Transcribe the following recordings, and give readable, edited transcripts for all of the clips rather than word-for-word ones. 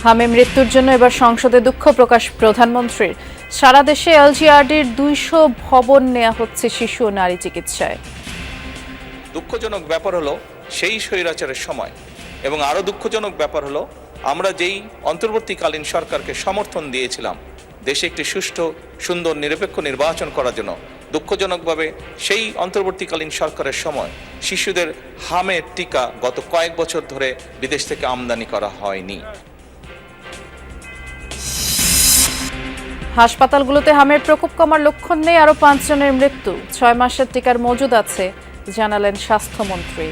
হামে মৃত্যুর জন্য এবার সংসদে দুঃখ প্রকাশ প্রধানমন্ত্রীর। সারা দেশে এলজিআরডির 200 ভবন নেওয়া হচ্ছে শিশু ও নারী চিকিৎসায়। দুঃখজনক ব্যাপার হলো সেই স্বৈরাচারের সময়, এবং আরো দুঃখজনক ব্যাপার হলো আমরা যেই অন্তর্বর্তীকালীন সরকারকে সমর্থন দিয়েছিলাম দেশে একটি সুষ্ঠু, সুন্দর, নিরপেক্ষ নির্বাচন করার জন্য, দুঃখজনকভাবে সেই অন্তর্বর্তীকালীন সরকারের সময় শিশুদের হামের টিকা গত কয়েক বছর ধরে বিদেশ থেকে আমদানি করা হয়নি। হাসপাতালগুলোতে হামের প্রকোপ কমার লক্ষণ নেই, আরো 5 জনের মৃত্যু। 6 মাসের টিকার মজুদ আছে, জানালেন স্বাস্থ্যমন্ত্রী।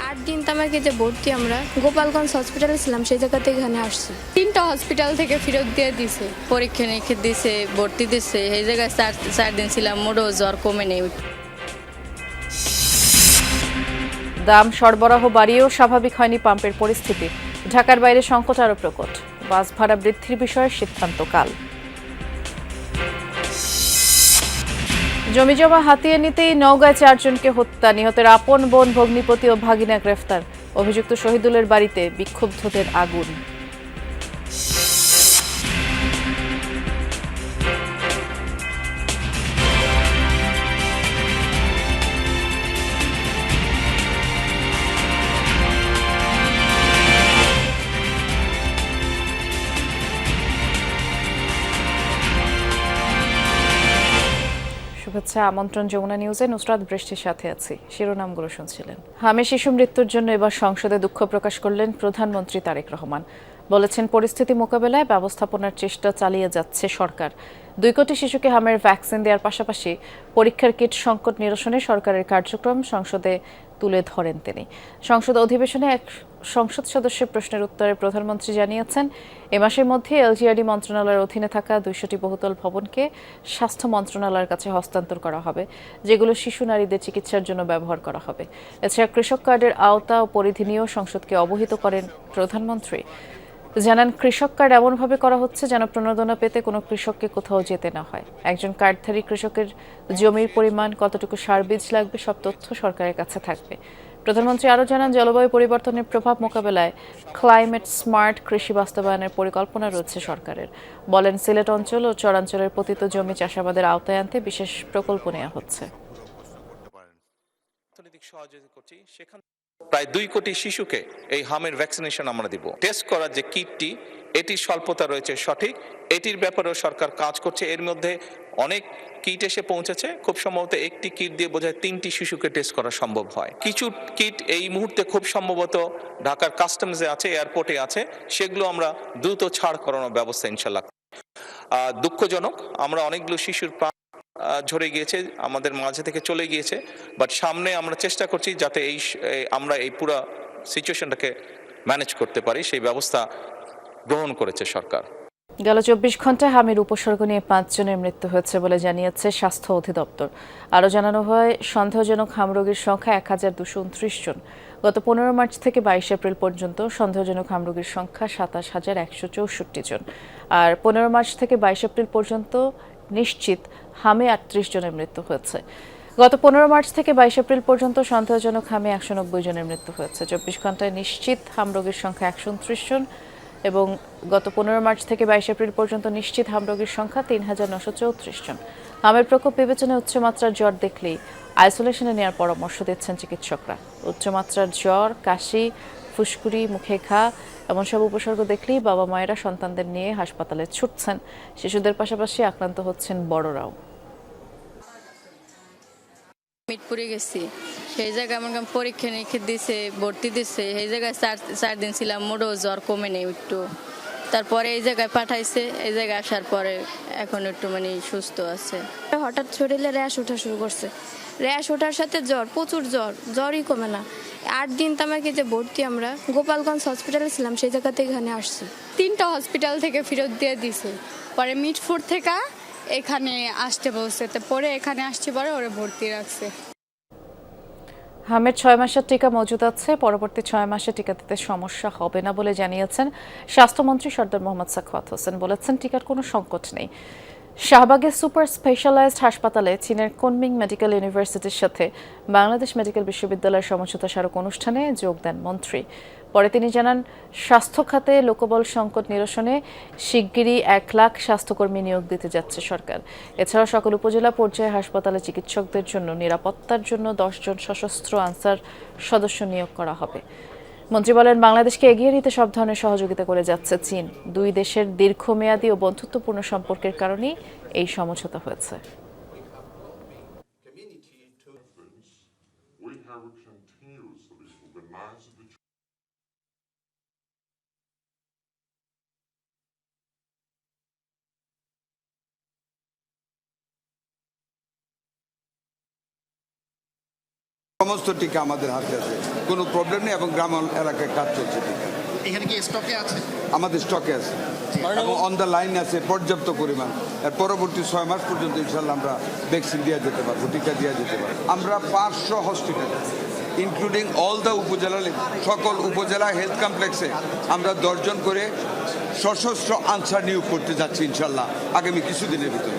8 দিন আমাকে যে ভর্তি আমরা গোপালগঞ্জ হসপিটালে ছিলাম, সেই জায়গা থেকে এখানে আসছি। 3টা হসপিটাল থেকে ফেরত দিয়ে দিছে, পরীক্ষা নিরীক্ষা দিছে, ভর্তি দিছে। এই জায়গায় 4 দিন ছিলাম, মোটেও জ্বর কমে নেই। দাম সরবরাহ বাড়িয়েও স্বাভাবিক হয়নি পাম্পের পরিস্থিতি। ঢাকার বাইরে সংকট আরো প্রকট। বাস ভাড়া বৃদ্ধির বিষয়ে সিদ্ধান্ত কাল। জমিজমা হাতিয়ে নিতেই নওগাঁয় 4 জনকে হত্যা, নিহতের আপন বোন, ভগ্নিপতি ও ভাগিনা গ্রেফতার। অভিযুক্ত শহীদুলের বাড়িতে বিক্ষুব্ধদের আগুন। শুভেচ্ছা, আমন্ত্রণ যমুনা নিউজে। নুসরাত বৃষ্টির সাথে আছি। শিরোনামগুলো শুনছিলেন। হামে শিশু মৃত্যুর জন্য এবার সংসদে দুঃখ প্রকাশ করলেন প্রধানমন্ত্রী তারেক রহমান। বলেছেন, পরিস্থিতি মোকাবেলায় ব্যবস্থাপনার চেষ্টা চালিয়ে যাচ্ছে সরকার। 2 কোটি শিশুকে হামের ভ্যাকসিন দেওয়ার পাশাপাশি পরীক্ষার কিট সংকট নিরসনে সরকারের কার্যক্রম সংসদে তুলে ধরেন তিনি। সংসদ অধিবেশনে এক সংসদ সদস্যের প্রশ্নের উত্তরে প্রধানমন্ত্রী জানিয়েছেন, এ মাসের মধ্যে এলজিআরডি মন্ত্রণালয়ের অধীনে থাকা 200টি বহুতল ভবনকে স্বাস্থ্য মন্ত্রণালয়ের কাছে হস্তান্তর করা হবে, যেগুলো শিশু নারীদের চিকিৎসার জন্য ব্যবহার করা হবে। এছাড়া কৃষক কার্ডের আওতা ও পরিধি নিয়েও সংসদকে অবহিত করেন প্রধানমন্ত্রী। জানান, কৃষক কার্ড এমনভাবে করা হচ্ছে যেন প্রণোদনা পেতে কোনো কৃষককে কোথাও যেতে না হয়। একজন কার্ডধারী কৃষকের জমির পরিমাণ, কতটুকু সার বীজ লাগবে, সব তথ্য সরকারের কাছে থাকবে। প্রধানমন্ত্রী আরও জানান, জলবায়ু পরিবর্তনের প্রভাব মোকাবেলায় ক্লাইমেট স্মার্ট কৃষি বাস্তবায়নের পরিকল্পনা রয়েছে সরকারের। বলেন, সিলেট অঞ্চল ও চরাঞ্চলের পতিত জমি চাষাবাদের আওতায় আনতে বিশেষ প্রকল্প নেওয়া হচ্ছে। প্রায় 2 কোটি শিশুকে এই হামের ভ্যাকসিনেশন আমরা দিব। টেস্ট করার যে কিটটি, এটির স্বল্পতা রয়েছে সঠিক, এটির ব্যাপারেও সরকার কাজ করছে। এর মধ্যে অনেক কিট এসে পৌঁছেছে। খুব সম্ভবত একটি কিট দিয়ে বোধহয় 3টি শিশুকে টেস্ট করা সম্ভব হয়। কিছু কিট এই মুহূর্তে খুব সম্ভবত ঢাকার কাস্টমসে আছে, এয়ারপোর্টে আছে, সেগুলো আমরা দ্রুত ছাড় করানোর ব্যবস্থা ইনশাল্লাহ। দুঃখজনক, আমরা অনেকগুলো শিশুর প্রাণ ঝরে গিয়েছে, আমাদের মাঝে থেকে চলে গিয়েছে, বাট সামনে আমরা চেষ্টা করছি যাতে আমরা এই পুরো সিচুয়েশনটাকে ম্যানেজ করতে পারি, সেই ব্যবস্থা গ্রহণ করেছে সরকার। গেল 24 ঘন্টায় হামির উপসর্গ নিয়ে 5 জনের মৃত্যু হয়েছে বলে জানিয়েছে স্বাস্থ্য অধিদপ্তর। আরও জানানো হয়, সন্দেহজনক হাম রোগীর সংখ্যা 1229 জন। গত 15 মার্চ থেকে 22 এপ্রিল পর্যন্ত সন্দেহজনক হাম রোগীর সংখ্যা 27,164 জন। আর 15 মার্চ থেকে 22 এপ্রিল পর্যন্ত নিশ্চিত হামে 38 জনের মৃত্যু হয়েছে। গত 15 মার্চ থেকে 22 এপ্রিল পর্যন্ত সন্দেহজনক হামে 190 জনের মৃত্যু হয়েছে। 24 ঘন্টায় নিশ্চিত হাম রোগীর সংখ্যা 129 জন এবং গত 15 মার্চ থেকে 22 এপ্রিল পর্যন্ত নিশ্চিত হাম রোগীর সংখ্যা 3,934 জন। হামের প্রকোপ বিবেচনায় উচ্চমাত্রার জ্বর দেখলেই আইসোলেশনে নেওয়ার পরামর্শ দিচ্ছেন চিকিৎসকরা। উচ্চমাত্রার জ্বর, কাশি, ফুসকুড়ি, মুখে ঘা এমন সব উপসর্গ দেখলেই বাবা মায়েরা সন্তানদের নিয়ে হাসপাতালে ছুটছেন। শিশুদের পাশাপাশি আক্রান্ত হচ্ছেন বড়রাও। মিটপুরে গেছি, সেই জায়গায় আমার পরীক্ষা নিরীক্ষা দিছে, ভর্তি দিছে। এই জায়গায় 4 দিন ছিলাম, মোটেও জ্বর কমে নেই একটু। তারপরে এই জায়গায় পাঠাইছে, এই জায়গায় আসার পরে এখন একটু সুস্থ আছে। হঠাৎ শরীরে র্যাশ ওঠা শুরু করছে। র্যাশ ওঠার সাথে জ্বর, প্রচুর জ্বরই কমে না। 8 দিন আমাকে যে ভর্তি আমরা গোপালগঞ্জ হসপিটালে ছিলাম, সেই জায়গা থেকে এখানে আসছি। 3টা হসপিটাল থেকে ফেরত দিয়ে দিছে, পরে মিটপুর থেকে এখানে আসতে বলছে, পরে এখানে আসছে, পরে ওরা ভর্তি রাখছে। হামের 6 মাসের টিকা মজুদ আছে, পরবর্তী 6 মাসে টিকা দিতে সমস্যা হবে না বলে জানিয়েছেন স্বাস্থ্যমন্ত্রী সরদার মোহাম্মদ সাখাওয়াত হোসেন। বলেছেন, টিকার কোনো সংকট নেই। শাহবাগের সুপার স্পেশালাইজড হাসপাতালে চীনের কুনমিং মেডিকেল ইউনিভার্সিটির সাথে বাংলাদেশ মেডিকেল বিশ্ববিদ্যালয়ের সমঝোতা স্মারক অনুষ্ঠানে যোগ দেন মন্ত্রী। পরে তিনি জানান, স্বাস্থ্য খাতে লোকবল সংকট নিরসনে শিগগিরই 1 লাখ স্বাস্থ্যকর্মী নিয়োগ দিতে যাচ্ছে সরকার। এছাড়াও সকল উপজেলা পর্যায়ে হাসপাতালে চিকিৎসকদের জন্য নিরাপত্তার জন্য 10 জন সশস্ত্র আনসার সদস্য নিয়োগ করা হবে। মন্ত্রী বলেন, বাংলাদেশকে এগিয়ে নিতে সব ধরনের সহযোগিতা করে যাচ্ছে চীন। দুই দেশের দীর্ঘমেয়াদী ও বন্ধুত্বপূর্ণ সম্পর্কের কারণেই এই সমঝোতা হয়েছে। We have continuously organized the সমস্ত টিকা আমাদের হাতে আছে, কোনো প্রবলেম নেই এবং গ্রাম এলাকায় কাজ চলছে টিকা। এখানে কি স্টকে আছে? আমাদের স্টকে আছে এবং অন দ্য লাইন আছে পর্যাপ্ত পরিমাণ। এর পরবর্তী 6 মাস পর্যন্ত ইনশাল্লাহ আমরা ভ্যাকসিন দেওয়া যেতে পারবো, টিকা দেওয়া যেতে পারবো। আমরা 500 হসপিটাল ইনক্লুডিং অল দ্য উপজেলা, সকল উপজেলা হেলথ কমপ্লেক্সে আমরা 10 জন করে সশস্ত্র আনসার নিয়োগ করতে যাচ্ছি ইনশাল্লাহ আগামী কিছুদিনের ভিতরে।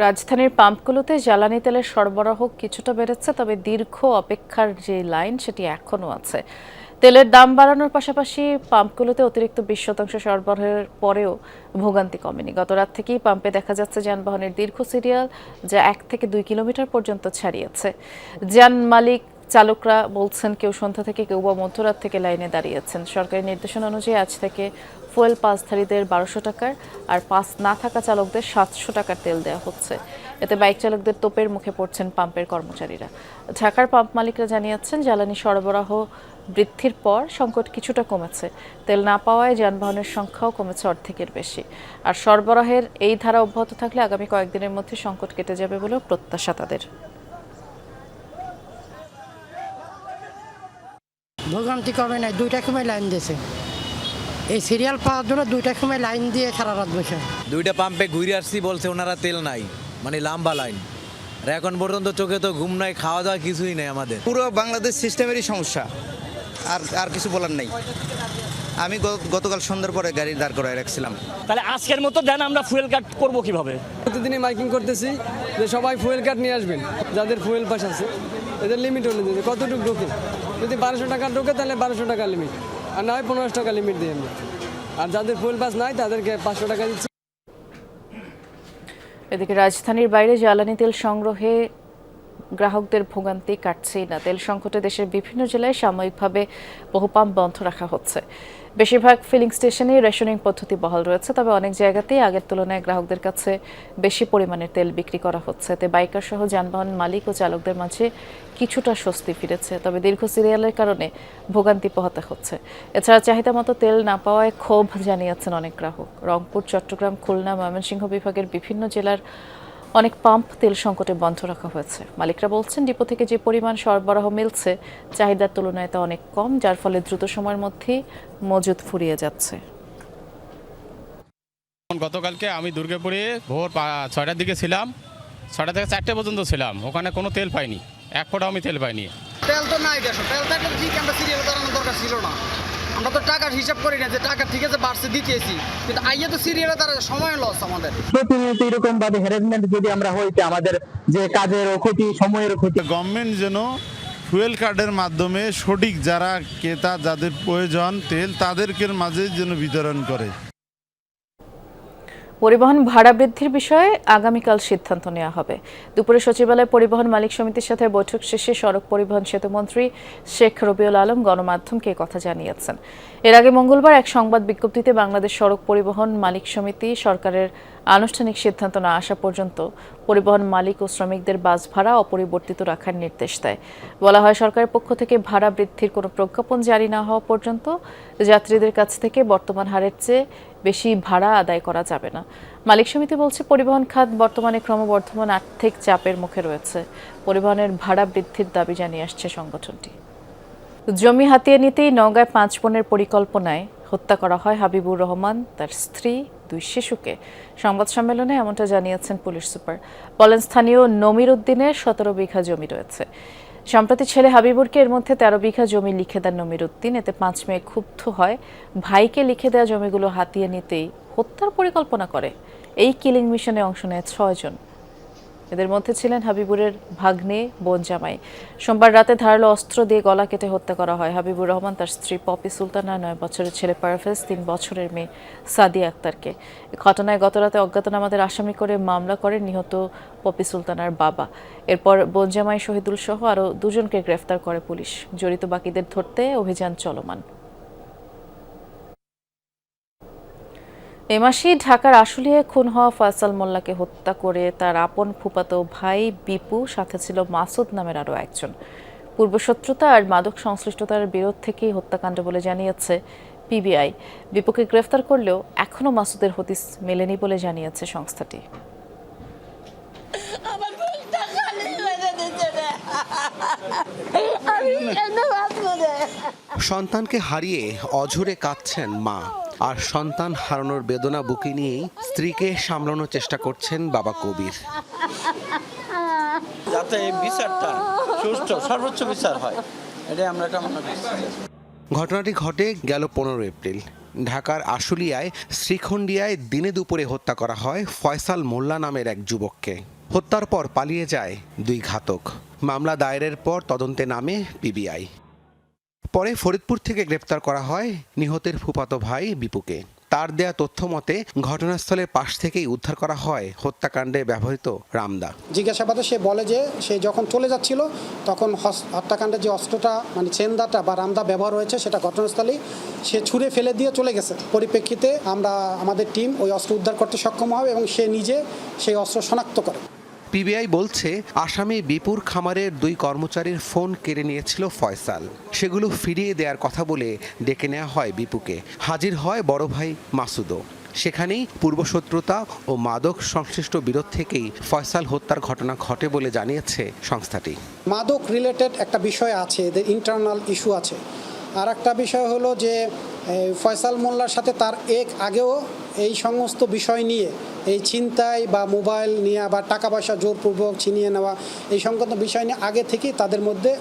রাজধানীর পাম্পগুলোতে জ্বালানি তেলের সরবরাহ কিছুটা বেড়েছে, তবে দীর্ঘ অপেক্ষার যে লাইন সেটি এখনও আছে। তেলের দাম বাড়ানোর পাশাপাশি পাম্পগুলোতে অতিরিক্ত 20% সরবরাহের পরেও ভোগান্তি কমেনি। গত রাত থেকেই পাম্পে দেখা যাচ্ছে যানবাহনের দীর্ঘ সিরিয়াল, যা 1 থেকে 2 কিলোমিটার পর্যন্ত ছাড়িয়েছে। যান মালিক চালকরা বলছেন, কেউ সন্ধ্যা থেকে কেউ বা মধ্যরাত থেকে লাইনে দাঁড়িয়েছেন। সরকারি নির্দেশনা অনুযায়ী আজ থেকে ফুয়েল পাসধারীদের 1200 টাকার আর পাস না থাকা চালকদের 700 টাকার তেল দেওয়া হচ্ছে। এতে বাইক চালকদের তোপের মুখে পড়ছেন পাম্পের কর্মচারীরা। ঢাকার পাম্প মালিকরা জানিয়েছেন, জ্বালানি সরবরাহ বৃদ্ধির পর সংকট কিছুটা কমেছে। তেল না পাওয়ায় যানবাহনের সংখ্যাও কমেছে অর্ধেকের বেশি। আর সরবরাহের এই ধারা অব্যাহত থাকলে আগামী কয়েকদিনের মধ্যে সংকট কেটে যাবে বলেও প্রত্যাশা তাদের। ভোগান্তি কমে নাই, 2টার সময় লাইন দিয়েছে। এই সিরিয়াল পাওয়ার জন্য 2টার সময় লাইন দিয়ে সারা রাত বসে। 2টা পাম্পে ঘুরে আসছি, বলছে ওনারা তেল নাই, মানে লম্বা লাইন। আর এখন পর্যন্ত চোখে তো ঘুম নাই, খাওয়া দাওয়া কিছুই নেই আমাদের। পুরো বাংলাদেশ সিস্টেমেরই সমস্যা, আর কিছু বলার নেই। আমি গতকাল সন্ধ্যার পরে গাড়ি দাঁড় করায় রাখছিলাম। তাহলে আজকের মতো দেন, আমরা ফুয়েল কাট করবো কিভাবে? প্রতিদিনই মাইকিং করতেছি যে সবাই ফুয়েল কার্ড নিয়ে আসবেন, যাদের ফুয়েল পাস আছে। এদের লিমিট অনুযায়ী কতটুকু ঢোকে, যদি 1200 টাকা ঢোকে তাহলে 1200 টাকা লিমিট, আর না হয় 1500 টাকা লিমিট দিই আমরা। আর যাদের ফুয়েল পাস নাই তাদেরকে 500 টাকা দিচ্ছি। এদিকে রাজধানীর বাইরে জ্বালানি তেল সংগ্রহে গ্রাহকদের ভোগান্তি কাটছেই না। তেল সংকটে দেশের বিভিন্ন জেলায় সাময়িকভাবে বহু পাম্প বন্ধ রাখা হচ্ছে। বেশিরভাগ ফিলিং স্টেশনে রেশনিং পদ্ধতি বহাল রয়েছে, তবে অনেক জায়গাতেই আগের তুলনায় গ্রাহকদের কাছে বেশি পরিমাণের তেল বিক্রি করা হচ্ছে। এতে বাইকার সহ যানবাহন মালিক ও চালকদের মাঝে কিছুটা স্বস্তি ফিরেছে, তবে দীর্ঘ সিরিয়ালের কারণে ভোগান্তি পোহাতে হচ্ছে। এছাড়া চাহিদা মতো তেল না পাওয়ায় ক্ষোভ জানিয়েছেন অনেক গ্রাহক। রংপুর, চট্টগ্রাম, খুলনা, ময়মনসিংহ বিভাগের বিভিন্ন জেলার অনেক পাম্প তেল সংকটে বন্ধ রাখা হয়েছে। মালিকরা বলছেন, ডিপো থেকে যে পরিমাণ সরবরাহ মিলছে চাহিদার তুলনায় তা অনেক কম, যার ফলে দ্রুত সময়ের মধ্যেই মজুদ ফুরিয়ে যাচ্ছে। গতকালকে আমি দুর্গাপুরে ভোর 6টার দিকে ছিলাম, 6টা থেকে 4টে পর্যন্ত ছিলাম। ওখানে কোনো তেল পাইনি, 1 ফোঁটাও আমি তেল পাইনি। তেল তো নাই, দেশো তেল থাকলে ঠিক আমরা সিরিয়াল দাঁড়ানোর দরকার ছিল না। আমরা তো টাকার হিসাব করি না যে টাকা ঠিক আছে বাড়ছে দিতেছি, কিন্তু আইয়া তো সিরিয়ালে দাঁড়ানোর সময় লস আমাদের। প্রতিনিয়ত এরকম ভাবে হ্যারাসমেন্ট যদি আমরা হইতে, আমাদের যে কাজেরও ক্ষতি, সময়ের ক্ষতি। গভর্নমেন্ট যেন ফুয়েল কার্ডের মাধ্যমে সঠিক যারা ক্রেতা, যাদের প্রয়োজন তেল, তাদেরকে মাঝে যেন বিতরণ করে। পরিবহন ভাড়া বৃদ্ধির বিষয়ে আগামীকাল সিদ্ধান্ত নেওয়া হবে। দুপুরে সচিবালয় পরিবহন মালিক সমিতির সাথে বৈঠক শেষে সড়ক পরিবহন সেতুমন্ত্রী শেখ রবিউল আলম গণমাধ্যমকে কথা জানিয়েছেন। এর আগে মঙ্গলবার এক সংবাদ বিজ্ঞপ্তিতে বাংলাদেশ সড়ক পরিবহন মালিক সমিতি সরকারের আনুষ্ঠানিক সিদ্ধান্ত না আসা পর্যন্ত পরিবহন মালিক ও শ্রমিকদের বাস ভাড়া অপরিবর্তিত রাখার নির্দেশ দেয়। বলা হয়, সরকারের পক্ষ থেকে ভাড়া বৃদ্ধির কোনো প্রজ্ঞাপন জারি না হওয়া পর্যন্ত যাত্রীদের কাছ থেকে বর্তমান হারের চেয়ে বেশি ভাড়া আদায় করা যাবে না। মালিক সমিতি বলছে, পরিবহন খাত বর্তমানে ক্রমবর্ধমান আর্থিক চাপের মুখে রয়েছে। পরিবহনের ভাড়া বৃদ্ধির দাবি জানিয়ে আসছে সংগঠনটি। জমি হাতিয়ে নিতেই নওগাঁয় 5 বোনের পরিকল্পনায় হত্যা করা হয় হাবিবুর রহমান, তার স্ত্রী, 2 শিশুকে। সংবাদ সম্মেলনে এমনটা জানিয়েছেন পুলিশ সুপার। বলেন, স্থানীয় নমির উদ্দিনের 17 বিঘা জমি রয়েছে, সম্প্রতি ছেলে হাবিবুরকে এর মধ্যে 13 বিঘা জমি লিখে দেন নমির উদ্দিন। এতে 5 মেয়ে ক্ষুব্ধ হয়, ভাইকে লিখে দেওয়া জমিগুলো হাতিয়ে নিতেই হত্যার পরিকল্পনা করে। এই কিলিং মিশনে অংশ নেয় 6 জন। এদের মধ্যে ছিলেন হাবিবুরের ভাগ্নে বোন জামাই। সোমবার রাতে ধারালো অস্ত্র দিয়ে গলা কেটে হত্যা করা হয় হাবিবুর রহমান, তার স্ত্রী পপি সুলতানা, 9 বছরের ছেলে পারভেজ, 3 বছরের মেয়ে সাদিয়া আক্তারকে। ঘটনায় গতরাতে অজ্ঞাতনামাদের আসামি করে মামলা করেন নিহত পপি সুলতানার বাবা। এরপর বোন জামাই শহীদুল সহ আরও 2 জনকে গ্রেফতার করে পুলিশ। জড়িত বাকিদের ধরতে অভিযান চলমান। এ মাসেই ঢাকার আশুলিয়ায় খুন হওয়া ফয়সাল মোল্লাকে হত্যা করে তার আপন ফুফাতো ভাই বিপু, সাথে ছিল মাসুদ নামের আরও একজন। পূর্বশত্রুতা আর মাদক সংশ্লিষ্টতার বিরোধ থেকেই হত্যাকাণ্ড বলে জানিয়েছে পিবিআই। বিপুকে গ্রেফতার করলেও এখনও মাসুদের হদিস মেলেনি বলে জানিয়েছে সংস্থাটি। সন্তানকে হারিয়ে অঝরে কাঁদছেন মা, আর সন্তান হারানোর বেদনা বুকে নিয়েই স্ত্রীকে সামলানোর চেষ্টা করছেন বাবা কবির। যাতে এই বিচারটা সুষ্ঠু সর্বোচ্চ বিচার হয়, এটাই আমরা কামনা করছি। ঘটনাটি ঘটে গেল 15 এপ্রিল। ঢাকার আশুলিয়ায় শ্রীখণ্ডিয়ায় দিনে দুপুরে হত্যা করা হয় ফয়সাল মোল্লা নামের এক যুবককে। হত্যার পর পালিয়ে যায় 2 ঘাতক। মামলা দায়েরের পর তদন্তে নামে পিবিআই। পরে ফরিদপুর থেকে গ্রেপ্তার করা হয় নিহতের ফুফাতো ভাই বিপুকে। তার দেয়া তথ্য মতে ঘটনাস্থলের পাশ থেকেই উদ্ধার করা হয় হত্যাকাণ্ডে ব্যবহৃত রামদা। জিজ্ঞাসাবাদে সে বলে যে সে যখন চলে যাচ্ছিল তখন হত্যাকাণ্ডের যে অস্ত্রটা মানে চেনদাটা বা রামদা ব্যবহার হয়েছে সেটা ঘটনাস্থলেই সে ছুঁড়ে ফেলে দিয়ে চলে গেছে। পরিপ্রেক্ষিতে আমরা আমাদের টিম ওই অস্ত্র উদ্ধার করতে সক্ষম হয় এবং সে নিজে সেই অস্ত্র শনাক্ত করে। পিবিআই বলছে আসামি বিপুর খামারের 2 কর্মচারীর ফোন কেড়ে নিয়েছিল ফয়সাল। সেগুলো ফিরিয়ে দেওয়ার কথা বলে ডেকে নেওয়া হয় বিপুকে। হাজির হয় বড় ভাই মাসুদও। সেখানেই পূর্বশত্রুতা ও মাদক সংশ্লিষ্ট বিরোধ থেকেই ফয়সাল হত্যার ঘটনা ঘটে বলে জানিয়েছে সংস্থাটি। মাদক রিলেটেড একটা বিষয় আছে, এদের ইন্টারনাল ইস্যু আছে। আর একটা বিষয় হলো যে ফয়সাল মোল্লার সাথে তার আগেও এই সমস্ত বিষয় নিয়ে এই ছিনতাই বা মোবাইল নিয়ে বা টাকা পয়সা জোরপূর্বক ছিনিয়ে নেওয়া এই সংক্রান্ত বিষয় নিয়ে আগে থেকেই তাদের মধ্যে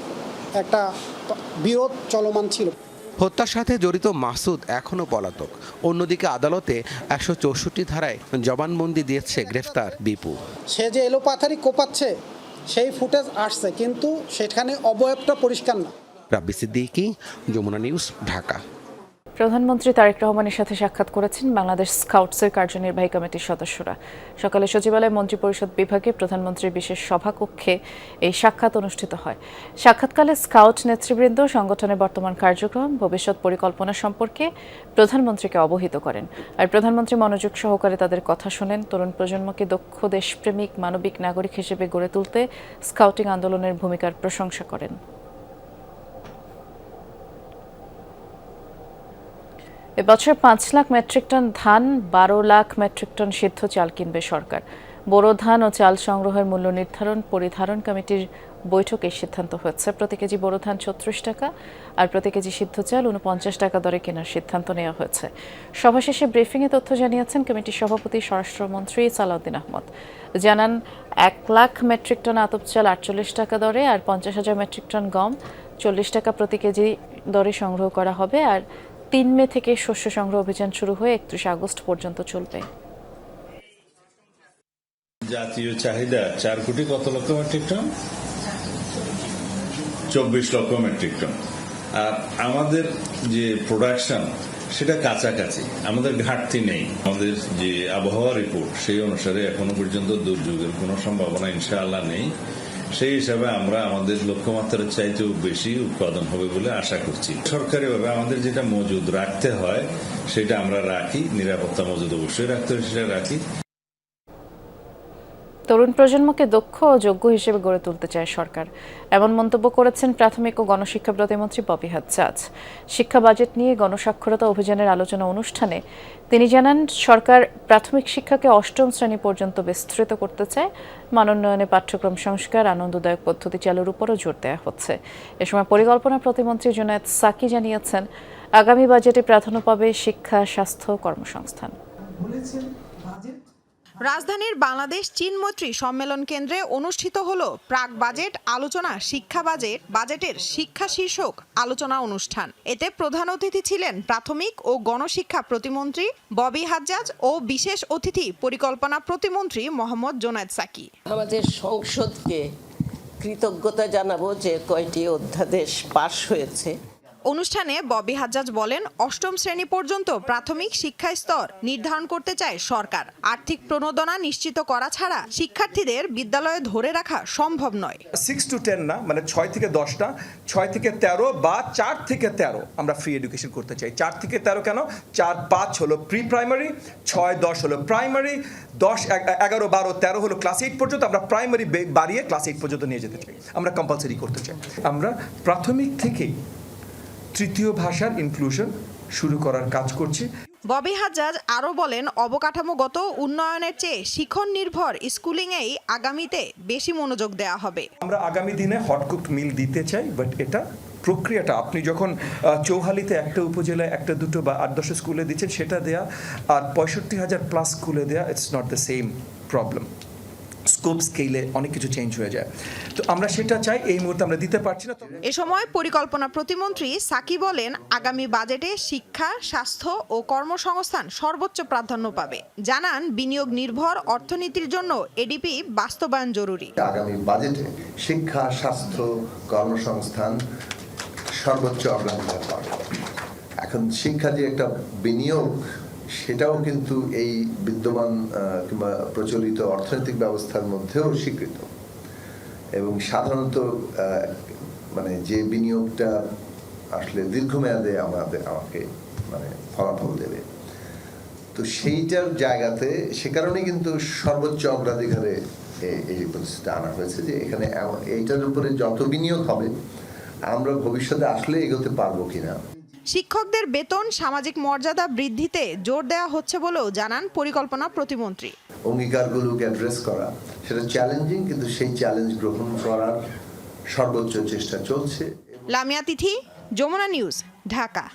একটা বিরোধ চলমান ছিল। হত্যার সাথে জড়িত মাসুদ এখনও পলাতক। অন্যদিকে আদালতে 164 ধারায় জবানবন্দি দিয়েছে গ্রেফতার বিপু। সে যে এলোপাথারি কোপাচ্ছে সেই ফুটেজ আসছে, কিন্তু সেখানে অবয়বটা পরিষ্কার না। রাব্বি সিদ্দিকী, যমুনা নিউজ, ঢাকা। প্রধানমন্ত্রী তারেক রহমানের সাথে সাক্ষাৎ করেছেন বাংলাদেশ স্কাউটসের কার্যনির্বাহী কমিটির সদস্যরা। সকালে সচিবালয় মন্ত্রিপরিষদ বিভাগে প্রধানমন্ত্রীর বিশেষ সভাকক্ষে এই সাক্ষাৎ অনুষ্ঠিত হয়। সাক্ষাৎকালে স্কাউট নেতৃবৃন্দ সংগঠনের বর্তমান কার্যক্রম, ভবিষ্যৎ পরিকল্পনা সম্পর্কে প্রধানমন্ত্রীকে অবহিত করেন। আর প্রধানমন্ত্রী মনোযোগ সহকারে তাদের কথা শোনেন। তরুণ প্রজন্মকে দক্ষ দেশপ্রেমিক মানবিক নাগরিক হিসেবে গড়ে তুলতে স্কাউটিং আন্দোলনের ভূমিকার প্রশংসা করেন। এবছর 5 লাখ মেট্রিক টন ধান, 12 লাখ মেট্রিক টন সিদ্ধ চাল কিনবে সরকার। বোরো ধান ও চাল সংগ্রহের মূল্য নির্ধারণ পরিধারণ কমিটির বৈঠকে সিদ্ধান্ত হয়েছে। প্রতি কেজি বোরো ধান 36 টাকা আর প্রতি কেজি সিদ্ধ চাল 49 টাকা দরে কেনার সিদ্ধান্ত নেওয়া হয়েছে। সভা শেষে ব্রিফিংয়ে তথ্য জানিয়েছেন কমিটির সভাপতি স্বরাষ্ট্রমন্ত্রী সালাউদ্দিন আহমদ। জানান 1 লাখ মেট্রিক টন আতপ চাল 48 টাকা দরে আর 50,000 মেট্রিক টন গম 40 টাকা প্রতি কেজি দরে সংগ্রহ করা হবে। আর 3 মে থেকে শস্য সংগ্রহ অভিযান শুরু হয়ে 31 আগস্ট পর্যন্ত চলবে। জাতীয় চাহিদা 4 কোটি কত লক্ষ মেট্রিক টন? 24 লক্ষ মেট্রিক টন। আর আমাদের যে প্রোডাকশন সেটা কাছাকাছি, আমাদের ঘাটতি নেই। আমাদের যে আবহাওয়া রিপোর্ট সেই অনুসারে এখনো পর্যন্ত দুর্যোগের কোনো সম্ভাবনা ইনশাআল্লাহ নেই। সেই হিসাবে আমরা আমাদের লক্ষ্যমাত্রার চাইতেও বেশি উৎপাদন হবে বলে আশা করছি। সরকারিভাবে আমাদের যেটা মজুদ রাখতে হয় সেটা আমরা রাখি, নিরাপত্তা মজুদ অবশ্যই রাখতে হয়, সেটা রাখি। তরুণ প্রজন্মকে দক্ষ ও যোগ্য হিসেবে গড়ে তুলতে চায় সরকার, এমন মন্তব্য করেছেন প্রাথমিক ও গণশিক্ষা প্রতিমন্ত্রী ববি হাজ্জাজ। শিক্ষা বাজেট নিয়ে গণসাক্ষরতা অভিযানের আলোচনা অনুষ্ঠানে তিনি জানান, সরকার প্রাথমিক শিক্ষাকে 8ম শ্রেণী পর্যন্ত বিস্তৃত করতে চায়। মানোন্নয়নে পাঠ্যক্রম সংস্কার, আনন্দদায়ক পদ্ধতি চালুর উপরও জোর দেওয়া হচ্ছে। এ সময় পরিকল্পনা প্রতিমন্ত্রী জুনায়েদ সাকি জানিয়েছেন, আগামী বাজেটে প্রাধান্য পাবে শিক্ষা, স্বাস্থ্য, কর্মসংস্থান। রাজধানীর বাংলাদেশ চীন মৈত্রী সম্মেলন কেন্দ্রে অনুষ্ঠিত হলো প্রাক বাজেট আলোচনা শিক্ষা বাজেটের শিক্ষা শীর্ষক আলোচনা অনুষ্ঠান। এতে প্রধান অতিথি ছিলেন প্রাথমিক ও গণশিক্ষা প্রতিমন্ত্রী ববি হাজ্জাজ ও বিশেষ অতিথি পরিকল্পনা প্রতিমন্ত্রী মোহাম্মদ জোনায়েদ সাকি। আমাদের সংসদকে কৃতজ্ঞতা জানাবো যে কয়টি অধ্যাদেশ পাশ হয়েছে। অনুষ্ঠানে ববি হাজ্জাজ বলেন, অষ্টম শ্রেণী পর্যন্ত প্রাথমিক শিক্ষা স্তর নির্ধারণ করতে চায় সরকার। আর্থিক প্রণোদনা নিশ্চিত করা ছাড়া শিক্ষার্থীদের বিদ্যালয়ে ধরে রাখা সম্ভব নয়। 6 to 10 না, মানে 6 থেকে 10টা, 6 থেকে 13 বা 4 থেকে 13 আমরা ফ্রি এডুকেশন করতে চাই। 4 থেকে 13 কেন? 4-5 হলো প্রি প্রাইমারি, 6-10 হলো প্রাইমারি, 10, 11, 12, 13 হলো ক্লাস 8 পর্যন্ত। আমরা প্রাইমারি বাড়িয়ে ক্লাস 8 পর্যন্ত নিয়ে যেতে চাই, আমরা কম্পালসারি করতে চাই। আমরা প্রাথমিক থেকেই তৃতীয় ভাষার ইনক্লুশন শুরু করার কাজ করছি। ববি হাজ্জাজ আরও বলেন, অবকাঠামোগত উন্নয়নের চেয়ে শিক্ষণ নির্ভর স্কুলিংয়েই আগামীতে বেশি মনোযোগ দেওয়া হবে। আমরা আগামী দিনে হটকুক মিল দিতে চাই, বাট এটা প্রক্রিয়াটা আপনি যখন চৌহালিতে একটা উপজেলায় 1-2 বা 8-10 স্কুলে দিচ্ছেন সেটা দেয়া আর 65,000 প্লাস স্কুলে দেয়া, it's not the same problem. Scope স্কেলে অনেক কিছু চেঞ্জ হয়ে যায়, তো আমরা সেটা চাই, এই মুহূর্তে আমরা দিতে পারছি না। এ সময় পরিকল্পনা প্রতিমন্ত্রী সাকি বলেন, আগামী বাজেটে শিক্ষা, স্বাস্থ্য ও কর্মসংস্থান সর্বোচ্চ প্রাধান্য পাবে। জানান, বিনিয়োগ নির্ভর অর্থনীতির জন্য এডিপি বাস্তবায়ন জরুরি। আগামী বাজেটে শিক্ষা, স্বাস্থ্য, কর্মসংস্থান সর্বোচ্চ অগ্রাধিকার পাবে। এখন শিক্ষা যে একটা বিনিয়োগ, সেটাও কিন্তু এই বিদ্যমান কিংবা প্রচলিত অর্থনৈতিক ব্যবস্থার মধ্যেও স্বীকৃত, এবং সাধারণত মানে যে বিনিয়োগটা আসলে দীর্ঘমেয়াদে আমাকে মানে ফলাফল দেবে, তো সেইটার জায়গাতে সে কারণে কিন্তু সর্বোচ্চ অগ্রাধিকারে এই পরিস্থিতি আনা হয়েছে যে এখানে এইটার উপরে যত বিনিয়োগ হবে আমরা ভবিষ্যতে আসলে এগোতে পারবো কিনা। শিক্ষকদের বেতন, সামাজিক মর্যাদা বৃদ্ধিতে জোর দেওয়া হচ্ছে বলেও জানান পরিকল্পনা প্রতিমন্ত্রী। অঙ্গীকারগুলোকে অ্যাড্রেস করা সেটা চ্যালেঞ্জিং, কিন্তু সেই চ্যালেঞ্জ গ্রহণ করার সর্বোচ্চ চেষ্টা চলছে। লামিয়া তিথি, যমুনা নিউজ, ঢাকা।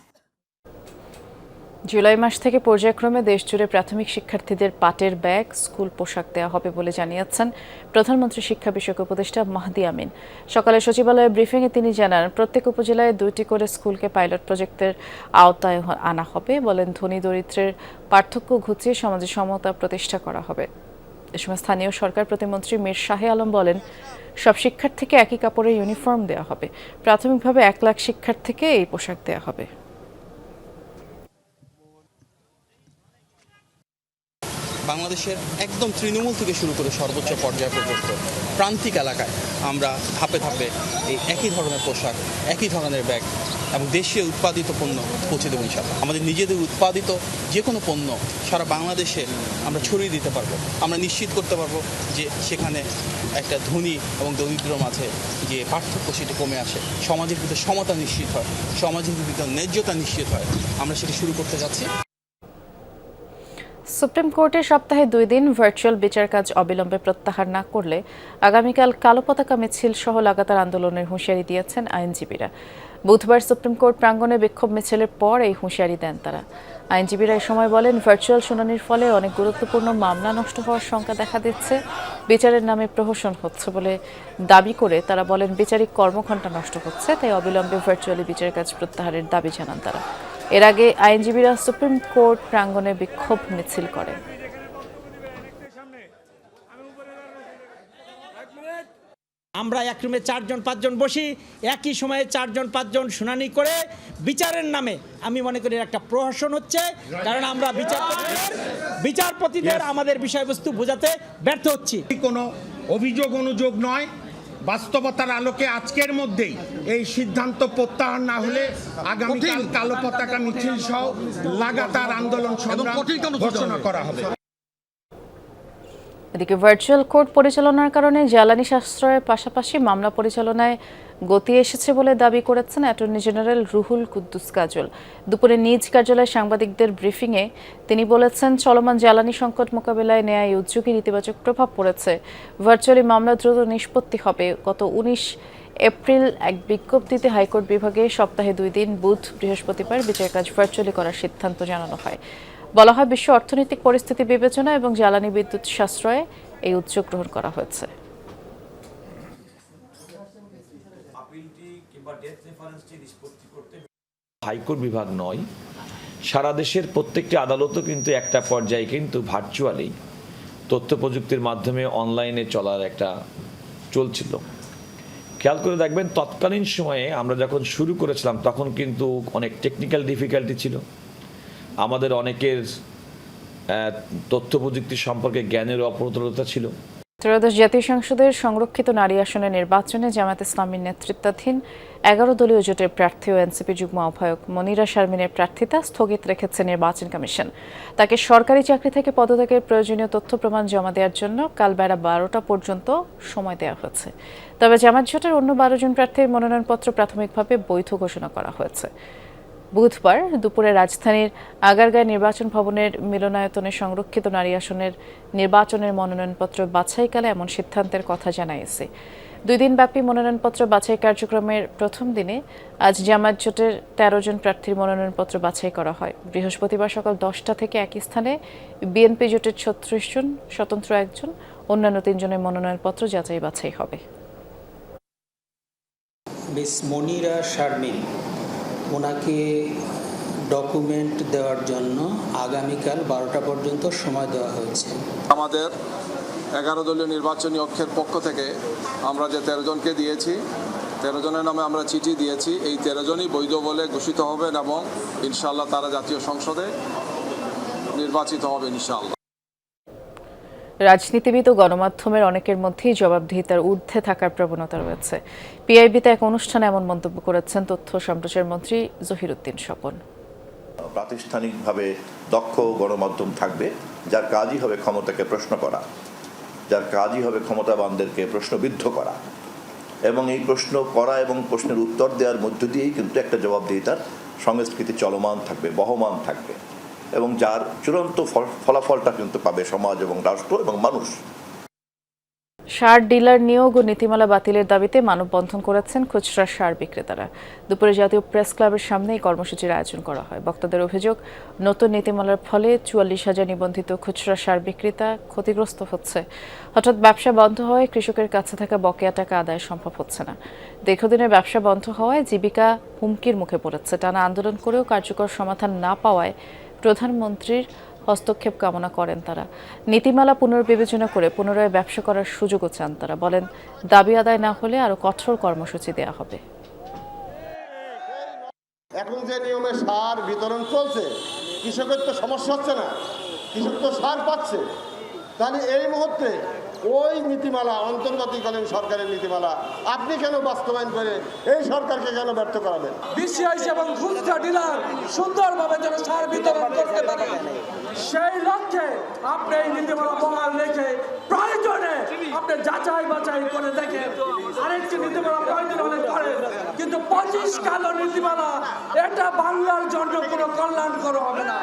জুলাই মাস থেকে পর্যায়ক্রমে দেশজুড়ে প্রাথমিক শিক্ষার্থীদের পাটের ব্যাগ, স্কুল পোশাক দেওয়া হবে বলে জানিয়েছেন প্রধানমন্ত্রী শিক্ষা বিষয়ক উপদেষ্টা মাহদি আমিন। সকালে সচিবালয়ে ব্রিফিংয়ে তিনি জানান, প্রত্যেক উপজেলায় 2টি করে স্কুলকে পাইলট প্রজেক্টের আওতায় আনা হবে। বলেন, ধনী দরিদ্রের পার্থক্য ঘুচিয়ে সমাজে সমতা প্রতিষ্ঠা করা হবে। এ সময় স্থানীয় সরকার প্রতিমন্ত্রী মীর শাহে আলম বলেন, সব শিক্ষার্থীকে একই কাপড়ের ইউনিফর্ম দেওয়া হবে। প্রাথমিকভাবে 1 লাখ শিক্ষার্থীকে এই পোশাক দেওয়া হবে। বাংলাদেশের একদম তৃণমূল থেকে শুরু করে সর্বোচ্চ পর্যায় পর্যন্ত প্রান্তিক এলাকায় আমরা ধাপে ধাপে এই একই ধরনের পোশাক, একই ধরনের ব্যাগ এবং দেশীয় উৎপাদিত পণ্য পৌঁছে দেবো ইনশাআল্লাহ। আমাদের নিজেদের উৎপাদিত যে কোনো পণ্য সারা বাংলাদেশে আমরা ছড়িয়ে দিতে পারবো। আমরা নিশ্চিত করতে পারবো যে সেখানে একটা ধনী এবং দরিদ্র মাঝে যে পার্থক্য সেটা কমে আসে, সমাজের ভিতরে সমতা নিশ্চিত হয়, সমাজের ভিতরে ন্যায্যতা নিশ্চিত হয়। আমরা সেটা শুরু করতে যাচ্ছি। সুপ্রিম কোর্টে সপ্তাহে 2 দিন ভার্চুয়াল বিচার কাজ অবিলম্বে প্রত্যাহার না করলে আগামীকাল কালো পতাকা মিছিল সহ লাগাতার আন্দোলনের হুঁশিয়ারি দিয়েছেন আইনজীবীরা। বুধবার সুপ্রিম কোর্ট প্রাঙ্গণে বিক্ষোভ মিছিলের পর এই হুঁশিয়ারি দেন তারা। আইনজীবীরা এই সময় বলেন, ভার্চুয়াল শুনানির ফলে অনেক গুরুত্বপূর্ণ মামলা নষ্ট হওয়ার শঙ্কা দেখা দিচ্ছে, বিচারের নামে প্রহসন হচ্ছে বলে দাবি করে তারা বলেন, বিচারিক কর্মঘণ্টা নষ্ট হচ্ছে, তাই অবিলম্বে ভার্চুয়ালি বিচার কাজ প্রত্যাহারের দাবি জানান তারা। এর আগে আইনজীবীরা সুপ্রিম কোর্ট প্রাঙ্গণে বিক্ষোভ মিছিল করেন। আমরা এক রুমে 4-5 জন বসি, একই সময়ে 4-5 শুনানি করে বিচারের নামে আমি মনে করি একটা প্রহসন হচ্ছে, কারণ আমরা বিচারপতিদের আমাদের বিষয়বস্তু বোঝাতে ব্যর্থ হচ্ছি। কোনো অভিযোগ অনুযোগ নয়, বাস্তবতার আলোকে আজকের মধ্যেই এই সিদ্ধান্ত প্রত্যাহার না হলে আগামীকাল কালো পতাকা মিছিল সহ লাগাতার আন্দোলন সংগ্রাম ঘোষণা করা হবে। এদিকে ভার্চুয়াল কোর্ট পরিচালনার কারণে জ্বালানি সাশ্রয়ের পাশাপাশি মামলা পরিচালনায় গতি এসেছে বলে দাবি করেছেন অ্যাটর্নি জেনারেল রুহুল কুদ্দুস কাজল। দুপুরে নিজ কার্যালয়ে সাংবাদিকদের ব্রিফিংয়ে তিনি বলেছেন, চলমান জ্বালানি সংকট মোকাবেলায় নেয়া এই উদ্যোগের ইতিবাচক প্রভাব পড়েছে। ভার্চুয়ালি মামলা দ্রুত নিষ্পত্তি হবে। গত 19 এপ্রিল এক বিজ্ঞপ্তিতে হাইকোর্ট বিভাগে সপ্তাহে 2 দিন বুধ, বৃহস্পতিবার বিচার কাজ ভার্চুয়ালি করার সিদ্ধান্ত জানানো হয়। বলা হয় বিশ্ব অর্থনৈতিক পরিস্থিতি বিবেচনা এবং জ্বালানি বিদ্যুৎ সাশ্রয়ে এই উদ্যোগ গ্রহণ করা হয়েছে। হাইকোর্ট বিভাগ নয়, সারা দেশের প্রত্যেকটি আদালতও কিন্তু একটা পর্যায়ে কিন্তু ভার্চুয়ালি তথ্য প্রযুক্তির মাধ্যমে অনলাইনে চলার একটা চলছিল। খেয়াল করে দেখবেন তৎকালীন সময়ে আমরা যখন শুরু করেছিলাম তখন কিন্তু অনেক টেকনিক্যাল ডিফিকাল্টি ছিল, আমাদের অনেকের তথ্য প্রযুক্তি সম্পর্কে জ্ঞানের অপ্রতুলতা ছিল। ত্রয়োদশ জাতীয় সংসদের সংরক্ষিত নারী আসনের নির্বাচনে জামায়াত ইসলামীর নেতৃত্বাধীন 11 দলীয় জোটের প্রার্থী ও এনসিপি যুগ্ম আহ্বায়ক মনিরা শারমিনের প্রার্থিতা স্থগিত রেখেছে নির্বাচন কমিশন। তাকে সরকারি চাকরি থেকে পদত্যাগের প্রয়োজনীয় তথ্য প্রমাণ জমা দেওয়ার জন্য কাল বেলা 12টা পর্যন্ত সময় দেওয়া হয়েছে। তবে জামায়াত জোটের অন্য 12 জন প্রার্থীর মনোনয়নপত্র প্রাথমিকভাবে বৈধ ঘোষণা করা হয়েছে। বুধবার দুপুরে রাজধানীর আগারগাঁও নির্বাচন ভবনের মিলনায়তনে সংরক্ষিত নারী আসনের নির্বাচনের মনোনয়নপত্র বাছাইকালে এমন সিদ্ধান্তের কথা জানাইছে। 2 দিনব্যাপী মনোনয়নপত্র বাছাই কার্যক্রমের প্রথম দিনে আজ জামায়াত জোটের 13 জন প্রার্থীর মনোনয়নপত্র বাছাই করা হয়। বৃহস্পতিবার সকাল 10টা থেকে একই স্থানে বিএনপি জোটের 36 জন, স্বতন্ত্র 1 জন, অন্যান্য 3 জনের মনোনয়নপত্র যাচাই বাছাই হবে। মিস মনিরা শারমিন ওনাকে ডকুমেন্ট দেওয়ার জন্য আগামীকাল 12টা পর্যন্ত সময় দেওয়া হয়েছে। আমাদের 11 দলীয় নির্বাচনী অক্ষের পক্ষ থেকে আমরা যে 13 জনকে দিয়েছি, 13 জনের নামে আমরা চিঠি দিয়েছি, এই 13 জনই বৈধ বলে ঘোষিত হবেন এবং ইনশাআল্লাহ তারা জাতীয় সংসদে নির্বাচিত হবে ইনশাআল্লাহ। রাজনীতিবিদ ও গণমাধ্যমের অনেকের মধ্যেই জবাবদিহিতার ঊর্ধ্বে থাকার প্রবণতা রয়েছে। পিআইবিতে এক অনুষ্ঠানে এমন মন্তব্য করেছেন তথ্য সম্প্রচার মন্ত্রী জহিরুদ্দিন স্বপন। প্রাতিষ্ঠানিকভাবে দক্ষ গণমাধ্যম থাকবে, যার কাজই হবে ক্ষমতাকে প্রশ্ন করা, যার কাজই হবে ক্ষমতাবানদেরকে প্রশ্নবিদ্ধ করা, এবং এই প্রশ্ন করা এবং প্রশ্নের উত্তর দেওয়ার মধ্য দিয়েই কিন্তু একটা জবাবদিহিতার সংস্কৃতি চলমান থাকবে, বহমান থাকবে, এবং যার চূড়ান্ত ফলাফলটা কিন্তু পাবে সমাজ এবং রাষ্ট্র এবং মানুষ। সার ডিলার নিয়োগ ও নীতিমালা বাতিলের দাবিতে মানববন্ধন করেছেন খুচরা সার বিক্রেতারা। দুপুরে জাতীয় প্রেস ক্লাবের সামনে এই কর্মসূচির আয়োজন করা হয়। বক্তাদের অভিযোগ, নতুন নীতিমালার ফলে 44,000 নিবন্ধিত খুচরা সার বিক্রেতা ক্ষতিগ্রস্ত হচ্ছে। হঠাৎ ব্যবসা বন্ধ হওয়ায় কৃষকের কাছে থাকা বকেয়া টাকা আদায় সম্ভব হচ্ছে না। দীর্ঘদিনের ব্যবসা বন্ধ হওয়ায় জীবিকা হুমকির মুখে পড়েছে। টানা আন্দোলন করেও কার্যকর সমাধান না পাওয়ায় প্রধানমন্ত্রীর হস্তক্ষেপ কামনা করেন তারা। নীতিমালা পুনর্বিবেচনা করে পুনরায় ব্যবসা করার সুযোগও চান তারা। বলেন, দাবি আদায় না হলে আরো কঠোর কর্মসূচি দেওয়া হবে। এখন যে নিয়মে সার বিতরণ চলছে, কৃষকের তো সমস্যা হচ্ছে না, কৃষক তো সার পাচ্ছে। তাহলে এই মুহূর্তে ওই নীতিমালা, অন্তর্বর্তীকালীন সরকারের নীতিমালা আপনি কেন বাস্তবায়ন করে এই সরকারকে কেন ব্যর্থ করাবেন? বিসিআই এবং খুচরা ডিলার সুন্দরভাবে যেন সার বিতরণ করতে পারে, সেই লক্ষ্যে আপনি এই নীতিমালা বহাল রেখে প্রয়োজনে আপনি যাচাই বাছাই করে দেখেন। আরেকটি নীতিমালা প্রয়োজন হলে করেন, কিন্তু 25 কালো নীতিমালা এটা বাংলার জন্য কোনো কল্যাণকর হবে না।